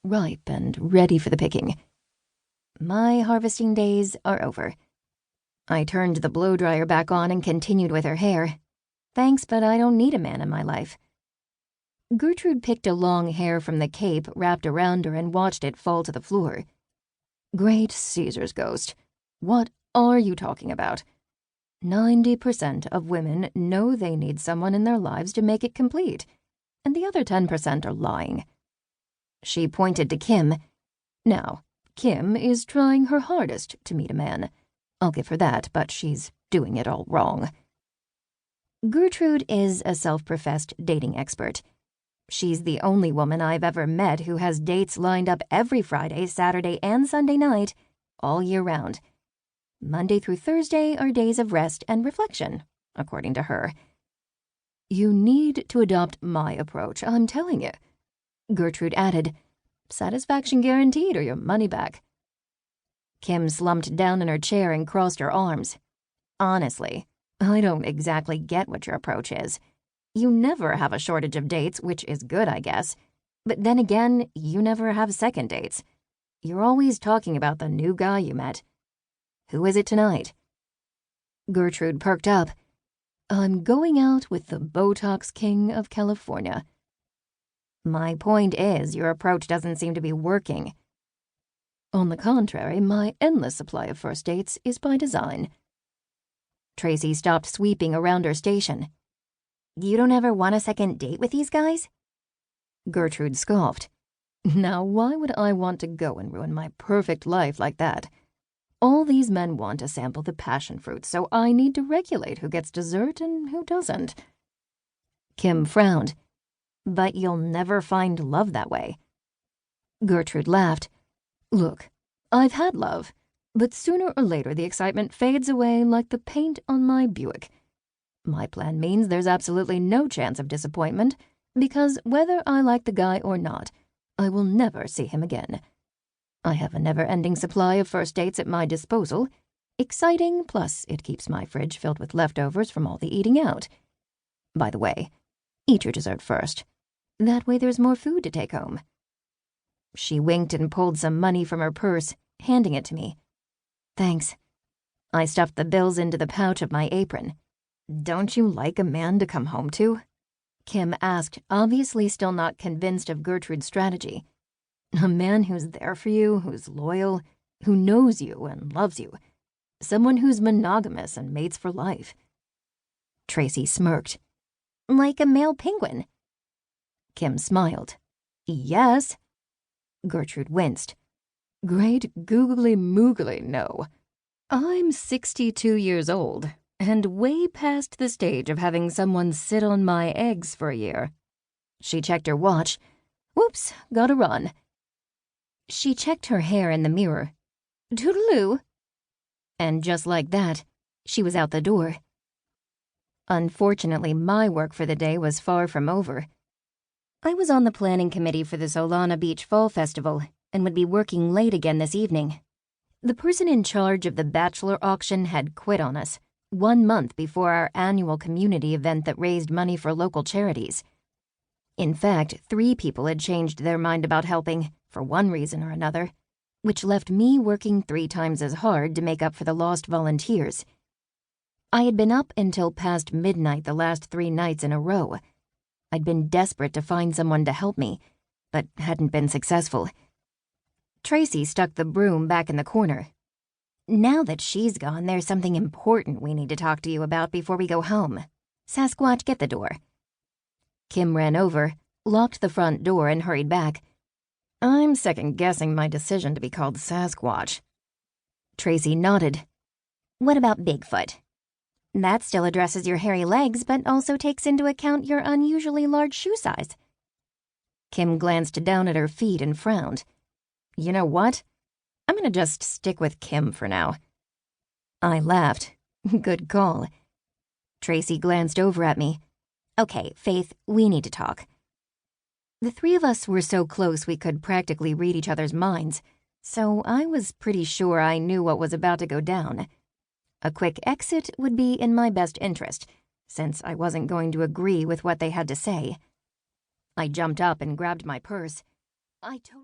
ripe and ready for the picking. My harvesting days are over. I turned the blow dryer back on and continued with her hair. Thanks, but I don't need a man in my life. Gertrude picked a long hair from the cape wrapped around her and watched it fall to the floor. Great Caesar's ghost. What are you talking about? 90% of women know they need someone in their lives to make it complete, and the other 10% are lying. She pointed to Kim. Now, Kim is trying her hardest to meet a man. I'll give her that, but she's doing it all wrong. Gertrude is a self-professed dating expert. She's the only woman I've ever met who has dates lined up every Friday, Saturday, and Sunday night, all year round. Monday through Thursday are days of rest and reflection, according to her. You need to adopt my approach, I'm telling you. Gertrude added, satisfaction guaranteed or your money back. Kim slumped down in her chair and crossed her arms. Honestly, I don't exactly get what your approach is. You never have a shortage of dates, which is good, I guess. But then again, you never have second dates. You're always talking about the new guy you met. Who is it tonight? Gertrude perked up. I'm going out with the Botox King of California. My point is, your approach doesn't seem to be working. On the contrary, my endless supply of first dates is by design. Tracy stopped sweeping around her station. You don't ever want a second date with these guys? Gertrude scoffed. Now, why would I want to go and ruin my perfect life like that? All these men want to sample the passion fruit, so I need to regulate who gets dessert and who doesn't. Kim frowned. But you'll never find love that way. Gertrude laughed. Look, I've had love, but sooner or later the excitement fades away like the paint on my Buick. My plan means there's absolutely no chance of disappointment, because whether I like the guy or not, I will never see him again. I have a never-ending supply of first dates at my disposal. Exciting, plus it keeps my fridge filled with leftovers from all the eating out. By the way, eat your dessert first. That way there's more food to take home. She winked and pulled some money from her purse, handing it to me. Thanks. I stuffed the bills into the pouch of my apron. Don't you like a man to come home to? Kim asked, obviously still not convinced of Gertrude's strategy. A man who's there for you, who's loyal, who knows you and loves you. Someone who's monogamous and mates for life. Tracy smirked. Like a male penguin. Kim smiled. Yes. Gertrude winced. Great googly moogly no. I'm 62 years old, and way past the stage of having someone sit on my eggs for a year. She checked her watch. Whoops, gotta run. She checked her hair in the mirror. Toodaloo. And just like that, she was out the door. Unfortunately, my work for the day was far from over. I was on the planning committee for the Solana Beach Fall Festival and would be working late again this evening. The person in charge of the bachelor auction had quit on us 1 month before our annual community event that raised money for local charities. In fact, 3 people had changed their mind about helping, for one reason or another, which left me working 3 times as hard to make up for the lost volunteers. I had been up until past midnight the last 3 nights in a row. I'd been desperate to find someone to help me, but hadn't been successful. Tracy stuck the broom back in the corner. Now that she's gone, there's something important we need to talk to you about before we go home. Sasquatch, get the door. Kim ran over, locked the front door, and hurried back. I'm second-guessing my decision to be called Sasquatch. Tracy nodded. What about Bigfoot? That still addresses your hairy legs, but also takes into account your unusually large shoe size. Kim glanced down at her feet and frowned. You know what? I'm gonna just stick with Kim for now. I laughed. Good call. Tracy glanced over at me. Okay, Faith, we need to talk. The 3 of us were so close we could practically read each other's minds, so I was pretty sure I knew what was about to go down. A quick exit would be in my best interest, since I wasn't going to agree with what they had to say. I jumped up and grabbed my purse. I totally